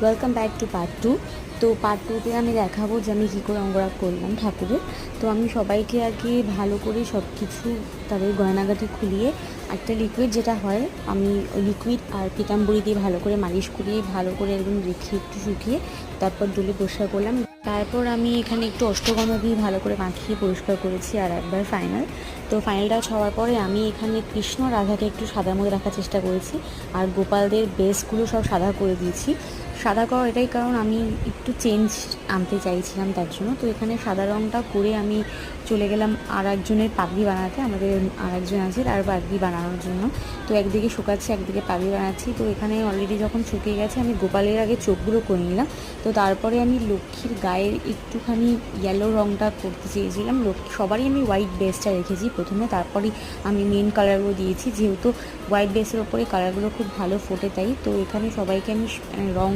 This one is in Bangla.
Welcome back to part two. তো পার্ট টুতে আমি দেখাবো যে আমি কী করে অঙ্গরাগ করলাম ঠাকুরের। তো আমি সবাইকে আগে ভালো করে সব কিছু তাদের গয়নাগাটি খুলিয়ে একটা লিকুইড যেটা হয়, আমি ওই লিকুইড আর পিতাম্বরী দিয়ে ভালো করে মালিশ করিয়ে ভালো করে একদম রেখে একটু শুকিয়ে তারপর ধুলে পরিষ্কার করলাম। তারপর আমি এখানে একটু অষ্টগন্ধা দিয়ে ভালো করে মাখিয়ে পরিষ্কার করেছি আর একবার ফাইনাল। তো ফাইনাল টাচ হওয়ার পরে আমি এখানে কৃষ্ণ রাধাকে একটু সাদার মধ্যে রাখার চেষ্টা করেছি আর গোপালদের বেসগুলো সব সাদা করে দিয়েছি। সাদা করার এটাই কারণ আমি একটু চেঞ্জ আনতে চাইছিলাম তার জন্য। তো এখানে সাদা রঙটা করে আমি চলে গেলাম আর একজনের পাগড়ি বানাতে, আমাদের আর একজন আছে তার পাগড়ি বানানোর জন্য। তো একদিকে শুকাচ্ছি একদিকে পাগড়ি বানাচ্ছি। তো এখানে অলরেডি যখন শুকিয়ে গেছে আমি গোপালের আগে চোখগুলো করে নিলাম। তো তারপরে আমি লক্ষ্মীর গায়ের একটুখানি ইয়েলো রঙটা করতে চেয়েছিলাম। সবারই আমি হোয়াইট বেসটা রেখেছি প্রথমে, তারপরেই আমি মেন কালারগুলো দিয়েছি, যেহেতু হোয়াইট বেসের ওপরে কালারগুলো খুব ভালো ফোটে তাই। তো এখানে সবাইকে আমি রঙ